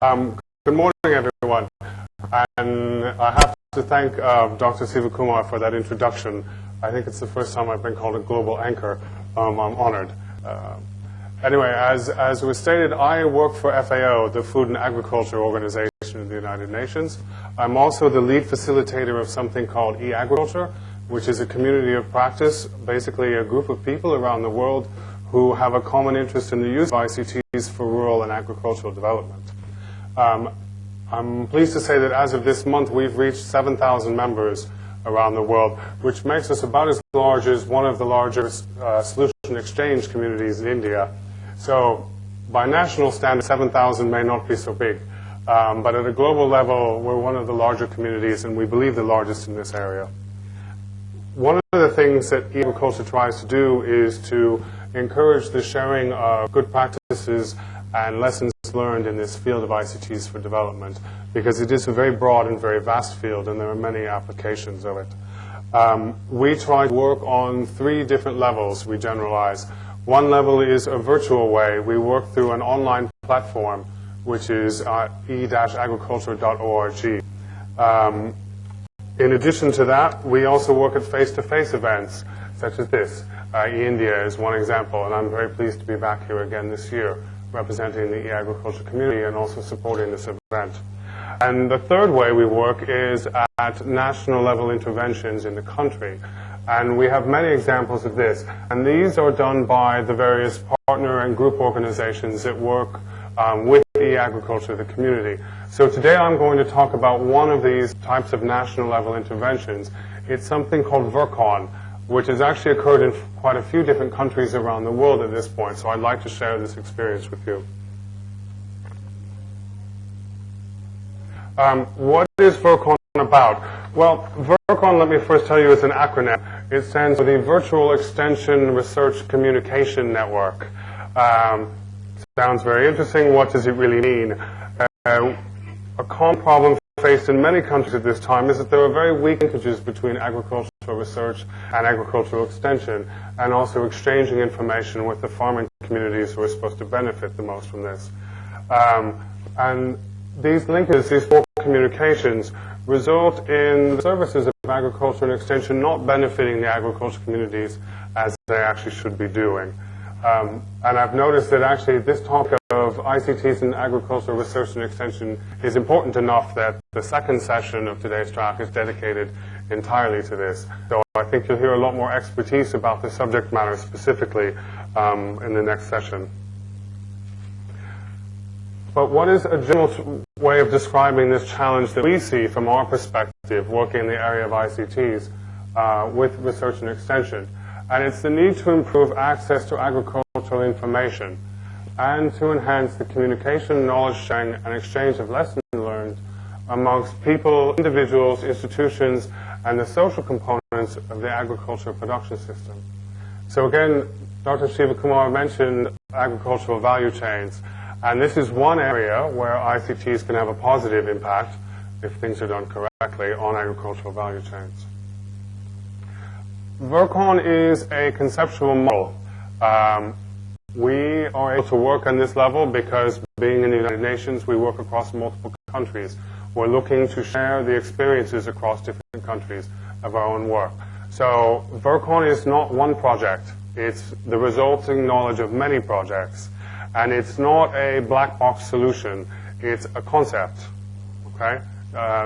Good morning, everyone. And I have to thank Dr. Sivakumar for that introduction. I think it's the first time I've been called a global anchor. I'm honored. Anyway, as was stated, I work for FAO, the Food and Agriculture Organization of the United Nations. I'm also the lead facilitator of something called e-agriculture, which is a community of practice, basically a group of people around the world who have a common interest in the use of ICTs for rural and agricultural development. I'm pleased to say that as of this month, we've reached 7,000 members around the world, which makes us about as large as one of the largest solution exchange communities in India. So by national standards, 7,000 may not be so big. But at a global level, we're one of the larger communities, and we believe the largest in this area. One of the things that e-agriculture tries to do is to encourage the sharing of good practices and lessons learned in this field of ICTs for development, because it is a very broad and very vast field, and there are many applications of it. We try to work on 3 different levels, we generalize. One level is a virtual way. We work through an online platform, which is e-agriculture.org. In addition to that, we also work at face-to-face events, such as this. India is one example, and I'm very pleased to be back here again this year, representing the e-agriculture community and also supporting this event. And the third way we work is at national level interventions in the country. And we have many examples of this. And these are done by the various partner and group organizations that work with e-agriculture, the community. So today I'm going to talk about one of these types of national level interventions. It's something called VERCON, which has actually occurred in quite a few different countries around the world at this point. So I'd like to share this experience with you. What is VERCON about? Well, VERCON, let me first tell you, is an acronym. It stands for the Virtual Extension Research Communication Network. Sounds very interesting. What does it really mean? A common problem faced in many countries at this time is that there are very weak linkages between agricultural research and agricultural extension, and also exchanging information with the farming communities who are supposed to benefit the most from this. And these linkages, these poor communications, result in the services of agriculture and extension not benefiting the agricultural communities as they actually should be doing. And I've noticed that actually this topic of ICTs in agricultural research and extension is important enough that the second session of today's track is dedicated entirely to this. So I think you'll hear a lot more expertise about the subject matter specifically in the next session. But what is a general way of describing this challenge that we see from our perspective working in the area of ICTs with research and extension? And it's the need to improve access to agricultural information and to enhance the communication, knowledge sharing, and exchange of lessons learned amongst people, individuals, institutions, and the social components of the agricultural production system. So again, Dr. Sivakumar mentioned agricultural value chains, and this is one area where ICTs can have a positive impact, if things are done correctly, on agricultural value chains. VERCON is a conceptual model. We are able to work on this level because, being in the United Nations, we work across multiple countries. We're looking to share the experiences across different countries of our own work. So VERCON is not one project. It's the resulting knowledge of many projects. And it's not a black box solution. It's a concept. Okay?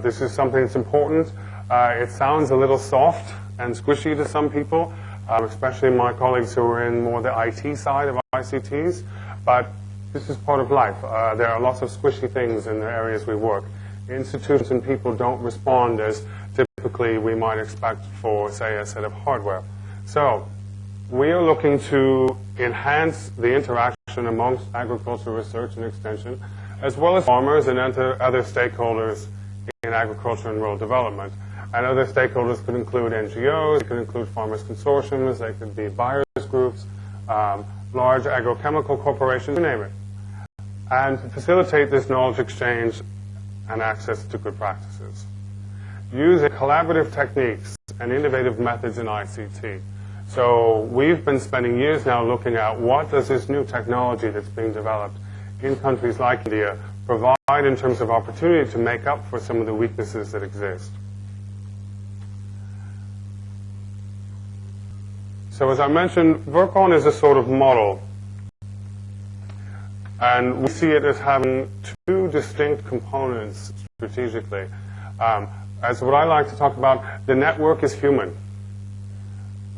This is something that's important. It sounds a little soft and squishy to some people, especially my colleagues who are in more the IT side of ICTs. But this is part of life. There are lots of squishy things in the areas we work. Institutions and people don't respond as typically we might expect for, say, a set of hardware. So we are looking to enhance the interaction amongst agricultural research and extension, as well as farmers and other stakeholders in agriculture and rural development. And other stakeholders could include NGOs, it could include farmers' consortiums, they could be buyers groups, large agrochemical corporations, you name it. And to facilitate this knowledge exchange and access to good practices, using collaborative techniques and innovative methods in ICT. So we've been spending years now looking at what does this new technology that's being developed in countries like India provide in terms of opportunity to make up for some of the weaknesses that exist. So as I mentioned, Work-On is a sort of model. And we see it as having two distinct components strategically. As what I like to talk about, the network is human.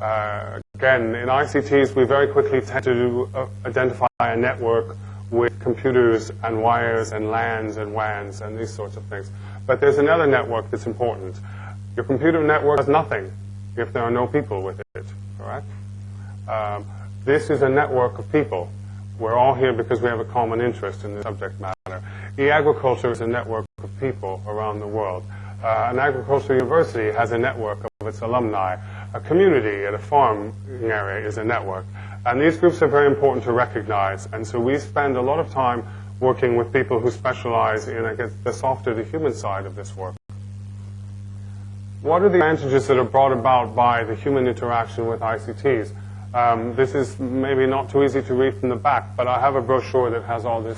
Again, in ICTs, we very quickly tend to identify a network with computers and wires and LANs and WANs and these sorts of things. But there's another network that's important. Your computer network does nothing if there are no people with it, correct? This is a network of people. We're all here because we have a common interest in the subject matter. E-agriculture is a network of people around the world. An agricultural university has a network of its alumni. A community at a farm area is a network. And these groups are very important to recognize. And so we spend a lot of time working with people who specialize in, I guess, the softer, the human side of this work. What are the advantages that are brought about by the human interaction with ICTs? This is maybe not too easy to read from the back, but I have a brochure that has all this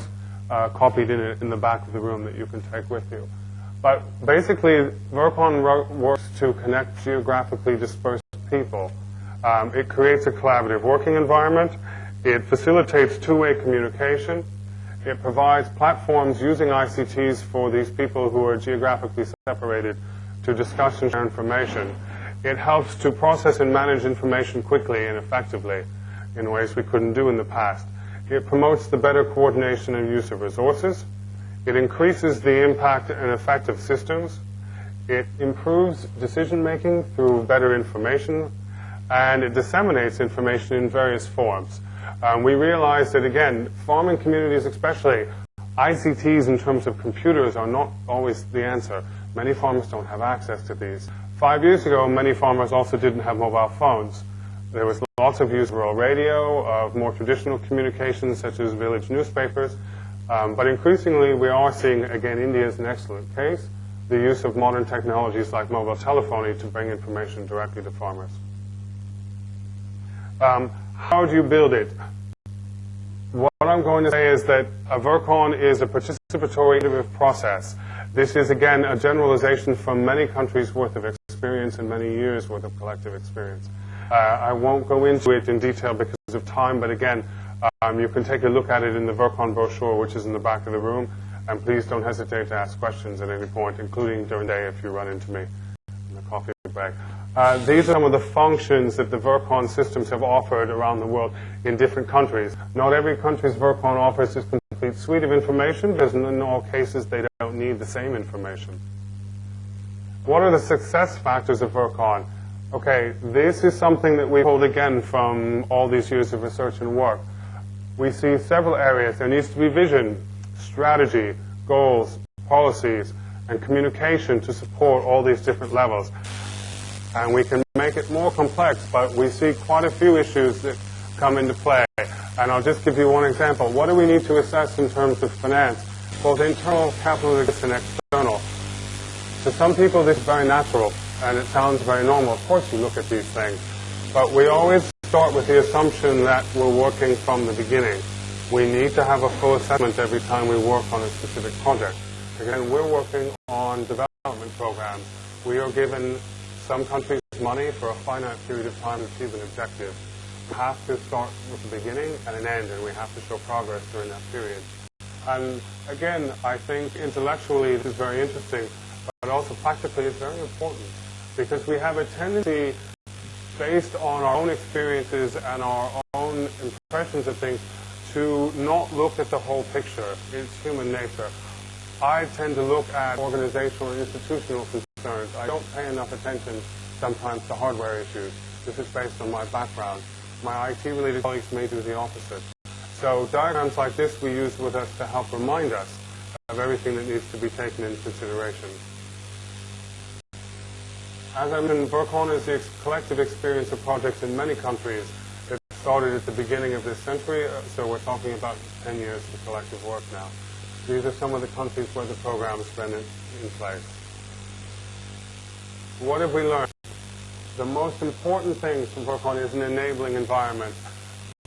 copied in it in the back of the room that you can take with you. But basically, Work-On works to connect geographically dispersed people. It creates a collaborative working environment. It facilitates two-way communication. It provides platforms using ICTs for these people who are geographically separated to discuss and share information. It helps to process and manage information quickly and effectively in ways we couldn't do in the past. It promotes the better coordination and use of resources. It increases the impact and effect of systems. It improves decision-making through better information. And it disseminates information in various forms. We realize that, again, farming communities especially, ICTs in terms of computers are not always the answer. Many farmers don't have access to these. 5 years ago, many farmers also didn't have mobile phones. There was lots of use of rural radio, of more traditional communications such as village newspapers. But increasingly, we are seeing, again, India is an excellent case, the use of modern technologies like mobile telephony to bring information directly to farmers. How do you build it? What I'm going to say is that a Work-On is a participatory iterative process. This is, again, a generalization from many countries' worth of experience and many years' worth of collective experience. I won't go into it in detail because of time, but again, you can take a look at it in the Work-On brochure, which is in the back of the room, and please don't hesitate to ask questions at any point, including during the day if you run into me in the coffee break. These are some of the functions that the Work-On systems have offered around the world in different countries. Not every country's Work-On offers this complete suite of information, because in all cases they don't need the same information. What are the success factors of Work-On? Okay, this is something that we pulled again from all these years of research and work. We see several areas. There needs to be vision, strategy, goals, policies, and communication to support all these different levels. And we can make it more complex, but we see quite a few issues that come into play. And I'll just give you one example. What do we need to assess in terms of finance? Both internal capital and external. To some people, this is very natural, and it sounds very normal. Of course you look at these things. But we always start with the assumption that we're working from the beginning. We need to have a full assessment every time we work on a specific project. Again, we're working on development programs. We are given some countries money for a finite period of time to achieve an objective. We have to start with the beginning and an end, and we have to show progress during that period. And again, I think intellectually this is very interesting, but also practically it's very important, because we have a tendency, based on our own experiences and our own impressions of things, to not look at the whole picture. It's human nature. I tend to look at organizational and institutional concerns. I don't pay enough attention sometimes to hardware issues. This is based on my background. My IT-related colleagues may do the opposite. So diagrams like this we use with us to help remind us of everything that needs to be taken into consideration. As I mentioned, Work-On is the collective experience of projects in many countries. It started at the beginning of this century, so we're talking about 10 years of collective work now. These are some of the countries where the program has been in place. What have we learned? The most important thing from Work-On is an enabling environment.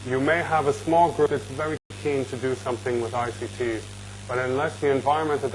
You may have a small group that's very keen to do something with ICTs, But unless the environment that they're